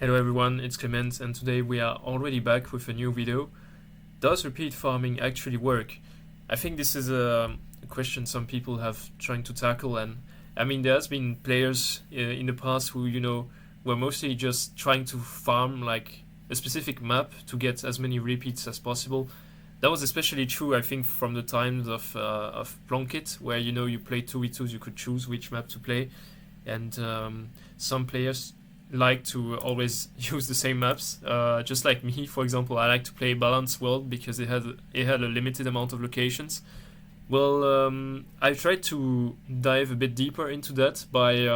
Hello everyone, it's Clement, and today we are already back with a new video. Does repeat farming actually work? I think this is a question some people have trying to tackle, and I mean there has been players in the past who, were mostly just trying to farm like a specific map to get as many repeats as possible. That was especially true, I think, from the times of Plunkett, where you play 2v2s, you could choose which map to play, and some players like to always use the same maps. Just like me, for example, I like to play Balanced World because it had a limited amount of locations. Well, I tried to dive a bit deeper into that by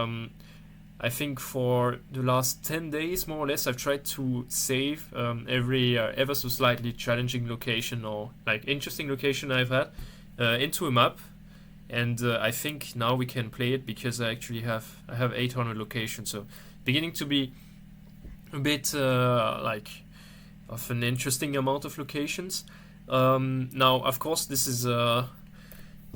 I think for the last 10 days, more or less, I've tried to save every ever so slightly challenging location or like interesting location I've had into a map, and I think now we can play it because I have 800 locations, so beginning to be a bit like of an interesting amount of locations. Now, of course, this is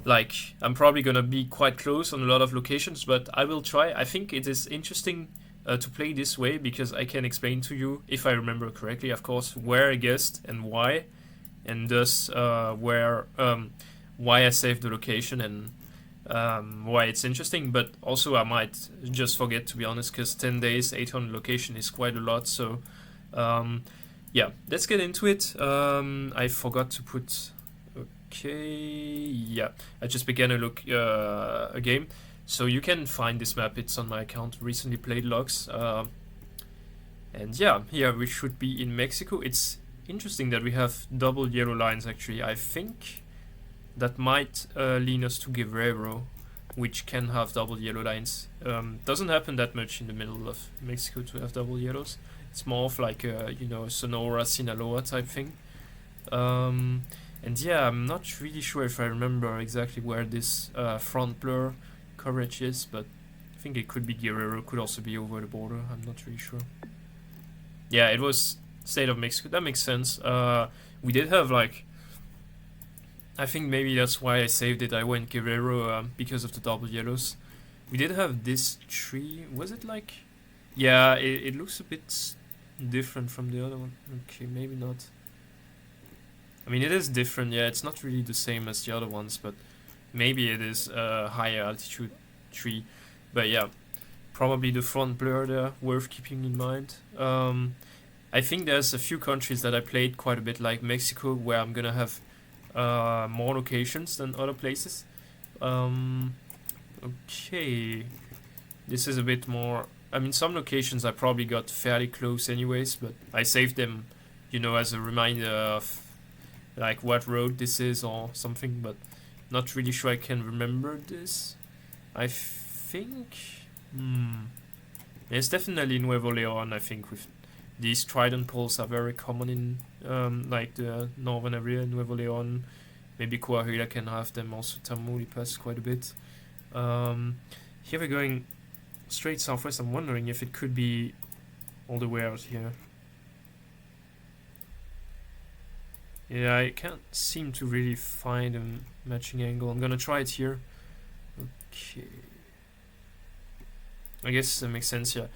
like I'm probably gonna be quite close on a lot of locations, but I will try. I think it is interesting to play this way because I can explain to you, if I remember correctly, of course, where I guessed and why, and thus why I saved the location and why it's interesting. But also I might just forget, to be honest, because 10 days, 800 location is quite a lot. So yeah, let's get into it. I forgot to put. Okay, yeah, I just began a game, so you can find this map. It's on my account, recently played logs, and yeah, here we should be in Mexico. It's interesting that we have double yellow lines. Actually, I think that might lean us to Guerrero, which can have double yellow lines. Doesn't happen that much in the middle of Mexico to have double yellows. It's more of like a Sonora, Sinaloa type thing. And yeah, I'm not really sure if I remember exactly where this front blur coverage is, but I think it could be Guerrero, could also be over the border. I'm not really sure. Yeah, it was state of Mexico. That makes sense. We did have like, I think maybe that's why I saved it. I went Guerrero because of the double yellows. We did have this tree. Was it like? Yeah, it looks a bit different from the other one. Okay, maybe not. I mean, it is different. Yeah, it's not really the same as the other ones, but maybe it is a higher altitude tree. But yeah, probably the front blur there, worth keeping in mind. I think there's a few countries that I played quite a bit, like Mexico, where I'm gonna have more locations than other places. Okay, this is a bit more. I mean, some locations I probably got fairly close anyways, but I saved them, as a reminder of like what road this is or something, but not really sure I can remember this. I think it's definitely Nuevo Leon. I think with these trident poles are very common in like the northern area, Nuevo Leon. Maybe Coahuila can have them, also Tamaulipas quite a bit. Here we're going straight southwest. I'm wondering if it could be all the way out here. Yeah, I can't seem to really find a matching angle. I'm gonna try it here. Okay. I guess that makes sense, yeah.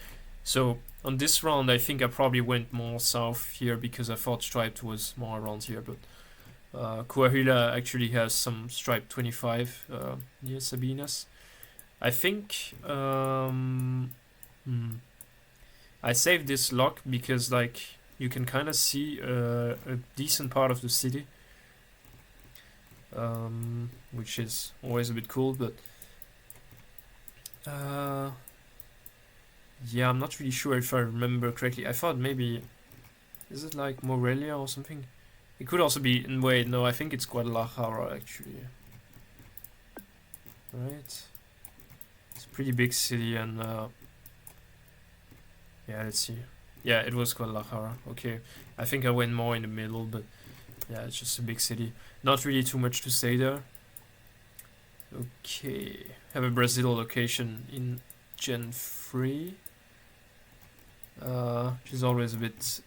So, on this round, I think I probably went more south here because I thought striped was more around here, but Coahuila actually has some striped 25 near Sabinas. I think I saved this lock because, like, you can kind of see a decent part of the city, which is always a bit cool, but yeah, I'm not really sure if I remember correctly. I thought maybe, is it like Morelia or something? It could also be, wait, no, I think it's Guadalajara actually. Right? It's a pretty big city, and yeah, let's see. Yeah, it was Guadalajara. Okay, I think I went more in the middle, but yeah, it's just a big city. Not really too much to say there. Okay, have a Brazil location in Gen 3. She's always a bit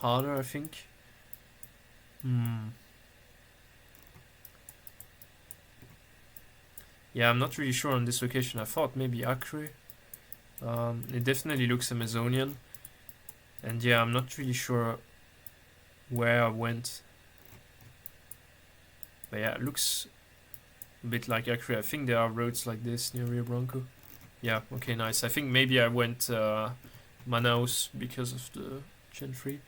harder, I think. Yeah, I'm not really sure on this location. I thought maybe Acre. It definitely looks Amazonian, and yeah, I'm not really sure where I went, but yeah, it looks a bit like Acre. I think there are roads like this near Rio Branco. Yeah, okay, nice. I think maybe I went Manaus because of the Gen 3.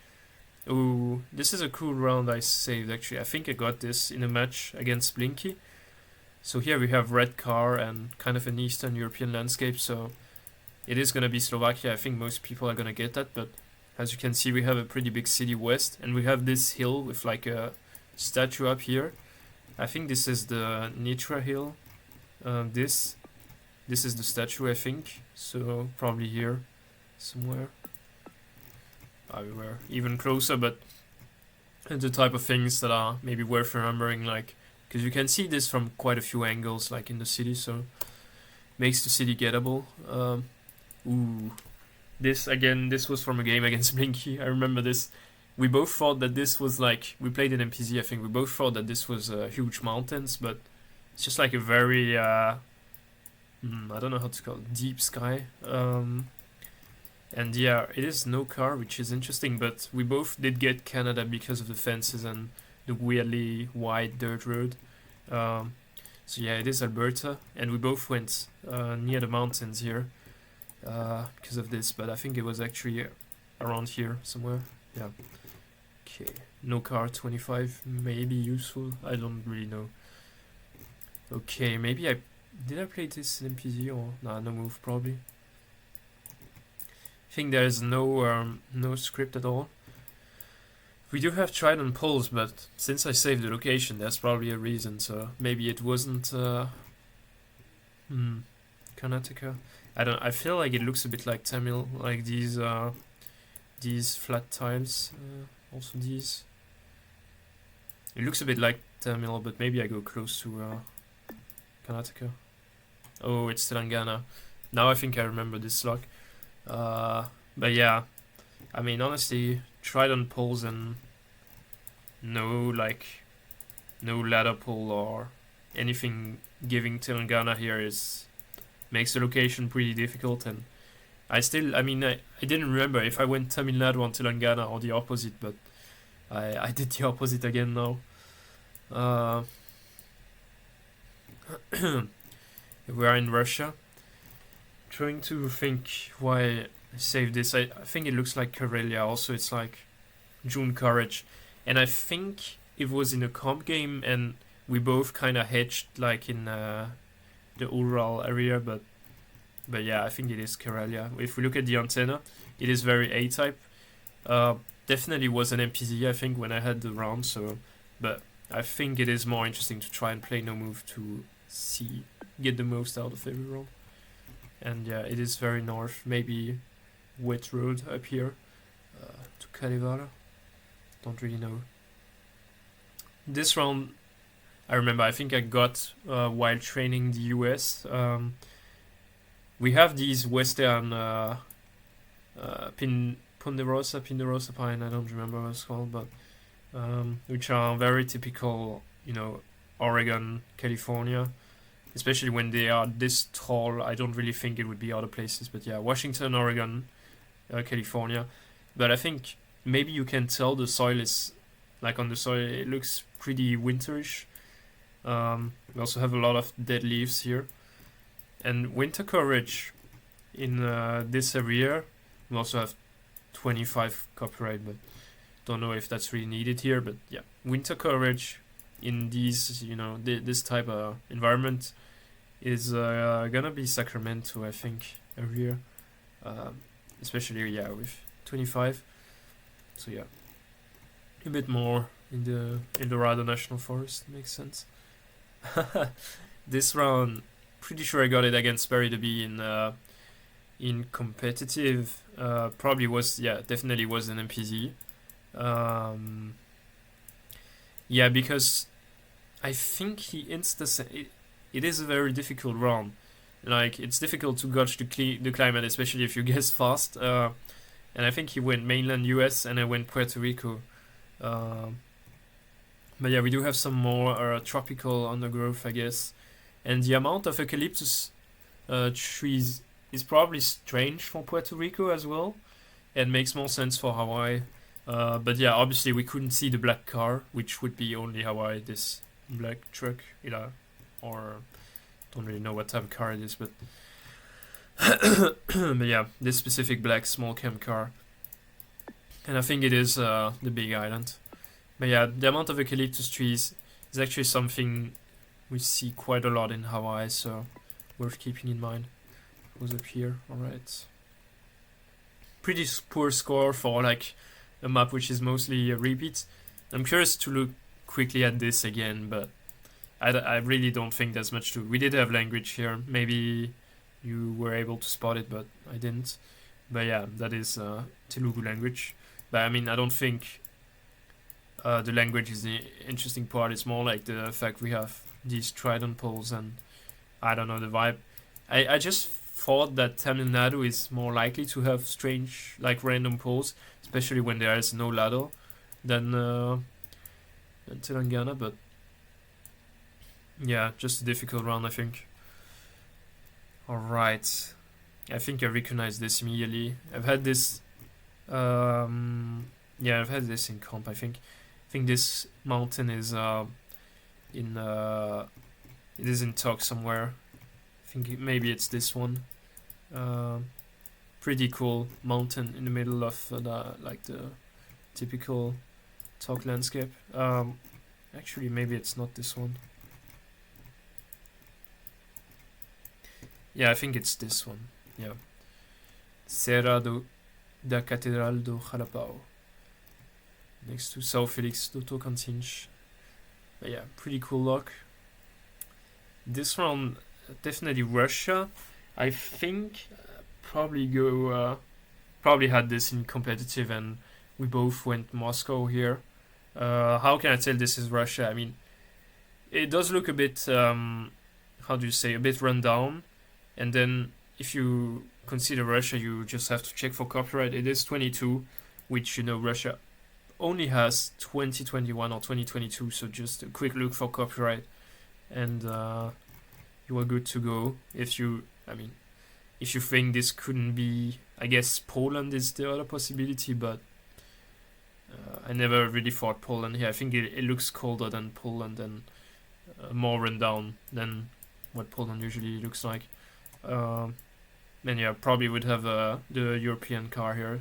Ooh, this is a cool round I saved actually. I think I got this in a match against Blinky. So here we have red car and kind of an Eastern European landscape, so it is gonna be Slovakia. I think most people are gonna get that, but as you can see we have a pretty big city west, and we have this hill with like a statue up here. I think this is the Nitra hill. This is the statue, I think, so probably here somewhere. We were even closer, but the type of things that are maybe worth remembering, like, because you can see this from quite a few angles, like in the city, so makes the city gettable. Ooh, this again, this was from a game against Blinky. I remember this. We both thought that this was like, we played in MPZ, I think. We both thought that this was huge mountains, but it's just like a very, I don't know how to call it, deep sky. And yeah, it is no car, which is interesting, but we both did get Canada because of the fences and the weirdly wide dirt road. So yeah, it is Alberta, and we both went near the mountains here because of this, but I think it was actually around here somewhere. Yeah. Okay, no car 25, maybe useful, I don't really know. Okay, maybe did I play this in MPZ or nah, no move probably. I think there's no script at all. We do have trident poles, but since I saved the location, there's probably a reason. So maybe it wasn't Karnataka. I don't. I feel like it looks a bit like Tamil, like these flat tiles. Also these. It looks a bit like Tamil, but maybe I go close to Karnataka. Oh, it's Telangana. Now I think I remember this slug. But yeah, I mean, honestly, trident poles and no ladder pole or anything giving Telangana here makes the location pretty difficult. And I didn't remember if I went Tamil Nadu on Telangana or the opposite, but I did the opposite again now. We are in Russia. Trying to think why I saved this. I think it looks like Karelia. Also, it's like June Courage, and I think it was in a comp game, and we both kind of hedged like in the Ural area, but yeah, I think it is Karelia. If we look at the antenna, it is very A-type. Definitely was an MPZ, I think, when I had the round. So, but I think it is more interesting to try and play no move to get the most out of every round. And yeah, it is very north, maybe wet road up here to Kalevala. Don't really know. This round, I remember, I think I got while training the US. We have these Western Ponderosa pine, I don't remember what it's called, but which are very typical, Oregon, California. Especially when they are this tall, I don't really think it would be other places. But yeah, Washington, Oregon, California. But I think maybe you can tell the soil is, like on the soil, it looks pretty winterish. We also have a lot of dead leaves here. And winter coverage in this area, we also have 25 copyright, but don't know if that's really needed here. But yeah, winter coverage in these, this type of environment is gonna be Sacramento, I think, every year. Especially, with 25. So yeah, a bit more in the Eldorado National Forest, makes sense. This round, pretty sure I got it against Barry to be in competitive. Probably was, definitely was an MPZ. Yeah, because I think he it is a very difficult round. Like, it's difficult to gauge the climate, especially if you guess fast. And I think he went mainland US and I went Puerto Rico. But yeah, we do have some more tropical undergrowth, I guess. And the amount of eucalyptus trees is probably strange for Puerto Rico as well, and makes more sense for Hawaii. But yeah, obviously we couldn't see the black car, which would be only Hawaii. This black truck, or don't really know what type of car it is, but but yeah, this specific black small cam car, and I think it is the big island. But yeah, the amount of eucalyptus trees is actually something we see quite a lot in Hawaii, so worth keeping in mind. Who's up here? Alright. Pretty poor score for like a map which is mostly a repeat. I'm curious to look quickly at this again, but I really don't think there's much to. We did have language here. Maybe you were able to spot it, but I didn't. But yeah, that is Telugu language. But I mean, I don't think the language is the interesting part. It's more like the fact we have these trident poles, and I don't know, the vibe. I just thought that Tamil Nadu is more likely to have strange, like random poles, especially when there is no ladder, than Telangana. But yeah, just a difficult round, I think. Alright. I think I recognize this immediately. I've had this yeah, I've had this in comp, I think. I think this mountain is in it is in talk somewhere. I think maybe it's this one. Pretty cool mountain in the middle of the typical talk landscape. Actually, maybe it's not this one. Yeah, I think it's this one. Yeah. Serra da Catedral do Jalapão. Next to São Félix do Tocantins. But yeah, pretty cool lock. This round, definitely Russia. I think probably had this in competitive, and we both went Moscow here. How can I tell this is Russia? I mean, it does look a bit, how do you say, a bit run down. And then if you consider Russia, you just have to check for copyright. It is 22, which, Russia only has 2021 or 2022, so just a quick look for copyright, and you are good to go. If you think this couldn't be, I guess Poland is the other possibility, but I never really thought Poland here. I think it looks colder than Poland, and more run down than what Poland usually looks like. And yeah, probably would have the European car here.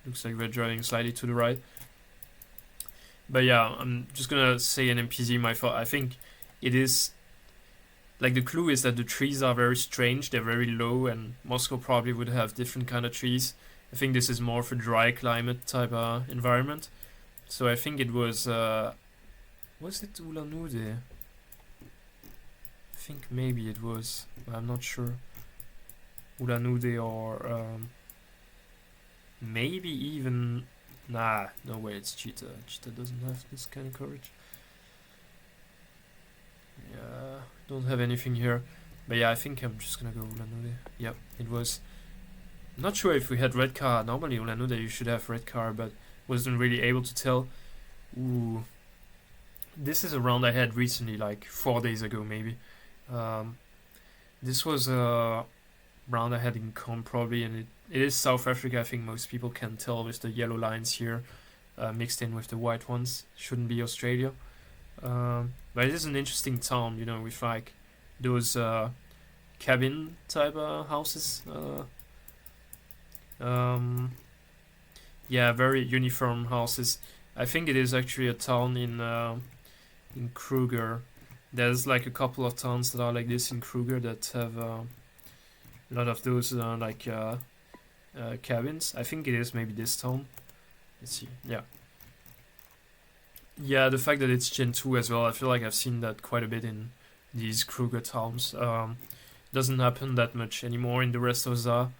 Looks like we're driving slightly to the right. But yeah, I'm just gonna say an MPZ my fault. I think it is, like, the clue is that the trees are very strange, they're very low, and Moscow probably would have different kind of trees. I think this is more of a dry climate type environment. So I think it was it Ulan-Ude? I think maybe it was, but I'm not sure. Ulan-Ude or maybe even, no way, it's Cheetah. Cheetah doesn't have this kind of coverage. Yeah, don't have anything here. But yeah, I think I'm just gonna go Ulan-Ude. Yep, it was. I'm not sure if we had red car. Normally Ulan-Ude you should have red car, but wasn't really able to tell. Ooh. This is a round I had recently, like 4 days ago maybe. This was a round I had in comp probably, and it is South Africa. I think most people can tell with the yellow lines here mixed in with the white ones. Shouldn't be Australia. But it is an interesting town, with like those cabin type houses. Yeah, very uniform houses. I think it is actually a town in Kruger. There's like a couple of towns that are like this in Kruger that have a lot of those cabins. I think it is maybe this town. Let's see. Yeah, the fact that it's Gen 2 as well, I feel like I've seen that quite a bit in these Kruger towns. Doesn't happen that much anymore in the rest of ZA.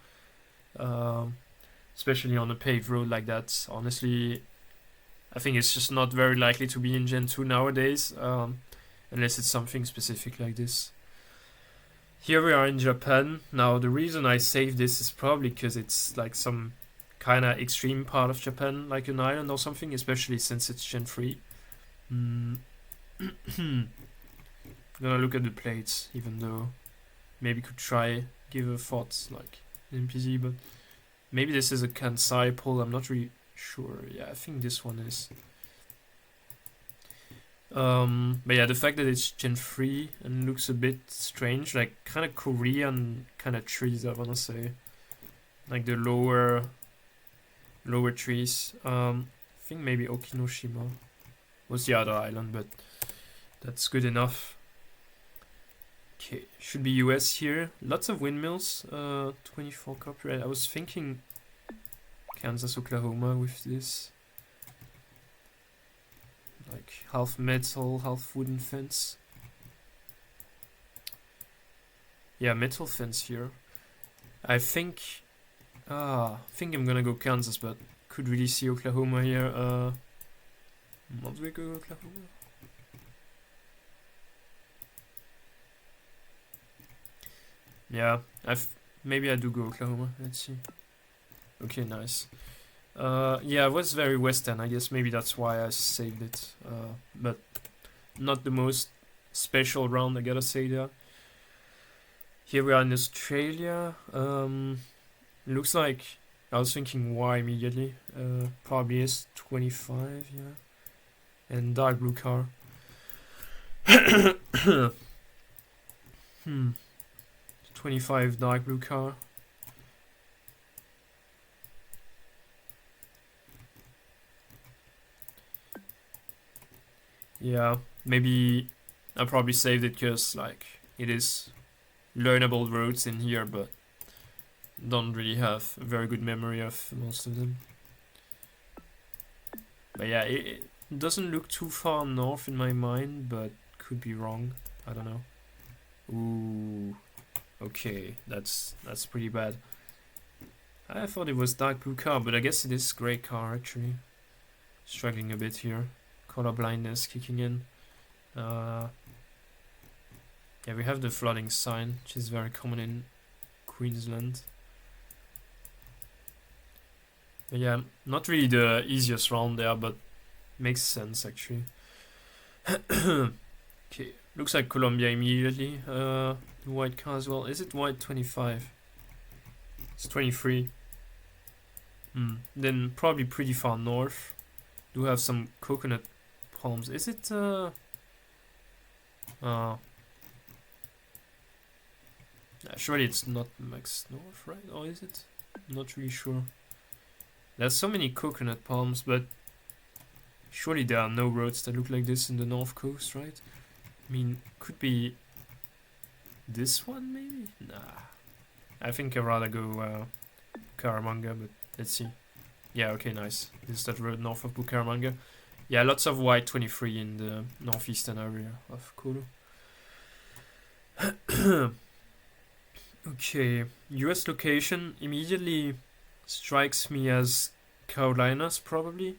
Especially on a paved road like that. Honestly, I think it's just not very likely to be in Gen 2 nowadays, unless it's something specific like this. Here we are in Japan. Now, the reason I saved this is probably because it's like some kind of extreme part of Japan, like an island or something, especially since it's Gen 3. Gonna look at the plates, even though maybe could try give a thought like an NPC, but maybe this is a Kansai poll. I'm not really sure. Yeah, I think this one is. But yeah, the fact that it's Gen 3 and looks a bit strange, like kind of Korean kind of trees, I wanna say, like the lower trees. I think maybe Okinoshima was the other island, but that's good enough. Okay, should be US here. Lots of windmills. 24 copyright. I was thinking Kansas, Oklahoma with this. Like half metal, half wooden fence. Yeah, metal fence here. I think I'm gonna go Kansas, but could really see Oklahoma here. Not we go Oklahoma. Yeah, maybe I do go Oklahoma. Let's see. Okay, nice. Yeah, it was very western. I guess maybe that's why I saved it. But not the most special round, I gotta say there. Here we are in Australia. Looks like I was thinking Y immediately. Probably is 25, yeah. And dark blue car. 25 dark blue car. Yeah, maybe I probably saved it because like it is learnable roads in here, but don't really have a very good memory of most of them. But yeah, it doesn't look too far north in my mind, but could be wrong. I don't know. Ooh, okay, that's pretty bad. I thought it was dark blue car, but I guess it is gray car actually. Struggling a bit here. Color blindness kicking in. Yeah, we have the flooding sign, which is very common in Queensland. But yeah, not really the easiest round there, but makes sense actually. Okay, looks like Colombia immediately. The white car as well. Is it white 25? It's 23. Then probably pretty far north. Do have some coconut palms. Is it surely it's not max north, right? Or is it? I'm not really sure. There's so many coconut palms, but surely there are no roads that look like this in the north coast, right? I mean, could be this one maybe? Nah. I think I'd rather go Bucaramanga, but let's see. Yeah, okay, nice. This is that road north of Bucaramanga. Yeah, lots of white 23 in the northeastern area of Kolo. Okay, US location immediately strikes me as Carolinas probably.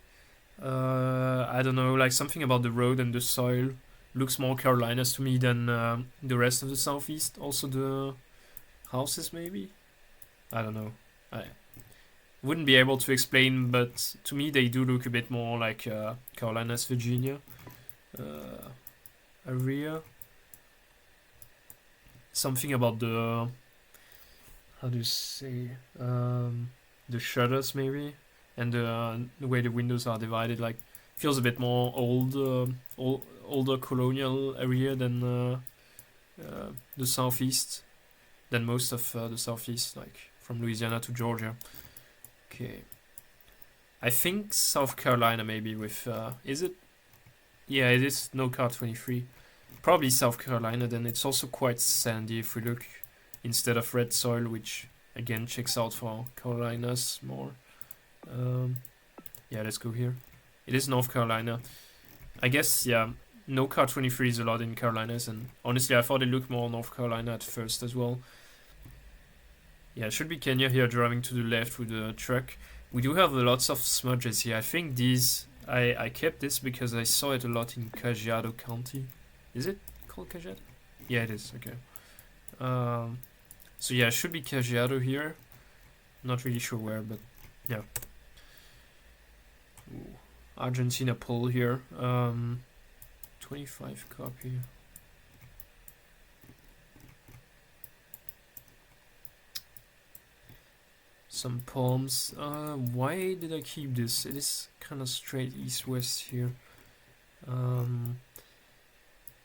I don't know, like something about the road and the soil looks more Carolinas to me than the rest of the southeast. Also the houses maybe? I don't know. I wouldn't be able to explain, but to me they do look a bit more like Carolinas, Virginia area. Something about the, how do you say, the shutters maybe, and the way the windows are divided, like feels a bit more older colonial area than the southeast, than most of the southeast, like from Louisiana to Georgia. Okay, I think South Carolina maybe with is it? Yeah, it is no car 23. Probably South Carolina. Then it's also quite sandy if we look, instead of red soil, which again checks out for Carolinas more. Yeah, let's go here. It is North Carolina. I guess, yeah, no car 23 is a lot in Carolinas, and honestly I thought it looked more North Carolina at first as well. Yeah, it should be Kenya here driving to the left with the truck. We do have lots of smudges here. I think these, I kept this because I saw it a lot in Kajiado County. Is it called Kajiado? Yeah, it is, okay. So yeah, it should be Kajiado here. Not really sure where, but yeah. Ooh. Argentina pole here. 25 copy. some palms. Why did I keep this? It is kind of straight east-west here.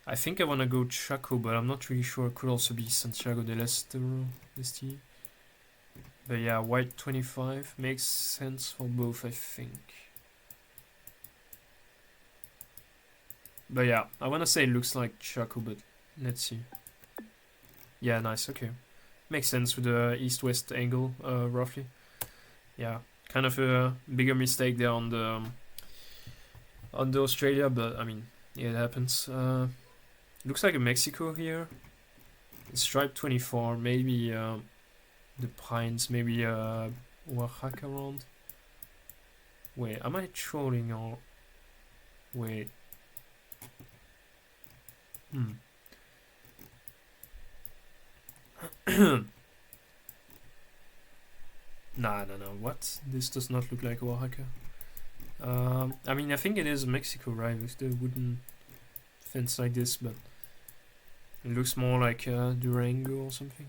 I think I want to go Chaco, but I'm not really sure. It could also be Santiago del Estero, Este. But yeah, white 25 makes sense for both, I think. But yeah, I want to say it looks like Chaco, but let's see. Yeah, nice, okay. Makes sense with the east-west angle, roughly. Yeah, kind of a bigger mistake there on the Australia, but I mean, yeah, it happens. Looks like a Mexico here. Stripe 24, maybe the pines, maybe Oaxaca around. Wait, am I trolling or... Wait. Nah, what? This does not look like Oaxaca. I mean, I think it is Mexico, right? With the wooden fence like this, but it looks more like Durango or something.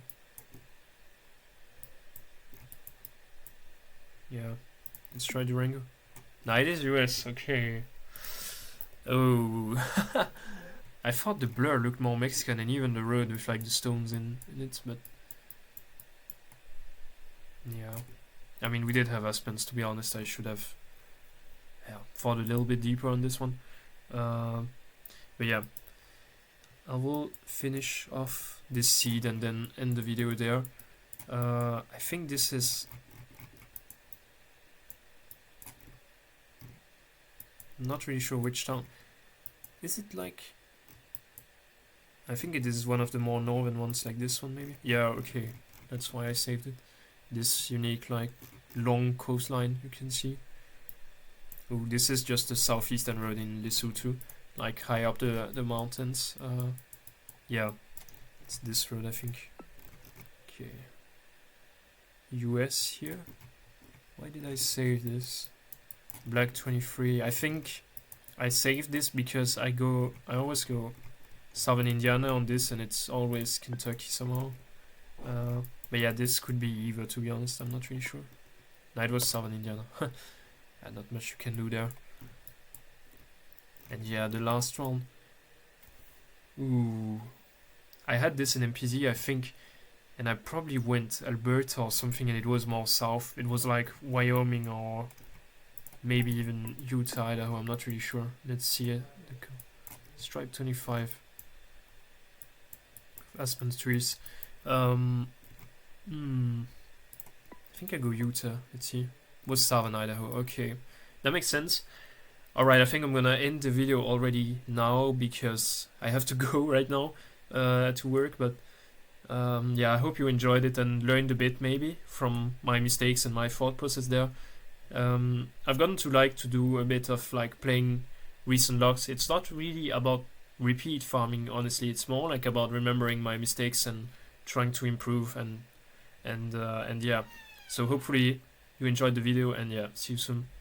Yeah, let's try Durango. Nah, it is US, okay. Oh, I thought the blur looked more Mexican, and even the road with like the stones in it, but yeah. I mean, we did have Aspens, to be honest. I should have thought a little bit deeper on this one. But yeah, I will finish off this seed and then end the video there. I think this is... I'm not really sure which town. Is it like... I think it is one of the more northern ones, like this one maybe? Yeah, okay. That's why I saved it. This unique, like, long coastline you can see. Oh, this is just the southeastern road in Lesotho, like high up the mountains. Yeah, it's this road, I think. Okay. US here. Why did I save this? Black 23. I think I saved this because I always go southern Indiana on this, and it's always Kentucky somehow. But yeah, this could be either, to be honest. I'm not really sure. No, it was southern Indiana. Yeah, not much you can do there. And yeah, the last one. Ooh. I had this in MPZ, I think, and I probably went Alberta or something, and it was more south. It was like Wyoming or maybe even Utah, Idaho. I'm not really sure. Let's see it. Stripe 25. Aspen trees. I think I go Utah. Let's see. Was southern Idaho. Okay, that makes sense. Alright, I think I'm gonna end the video already now because I have to go right now to work, but yeah, I hope you enjoyed it and learned a bit maybe from my mistakes and my thought process there. I've gotten to like to do a bit of like playing recent logs. It's not really about repeat farming, honestly. It's more like about remembering my mistakes and trying to improve and yeah. So hopefully you enjoyed the video, and yeah, see you soon.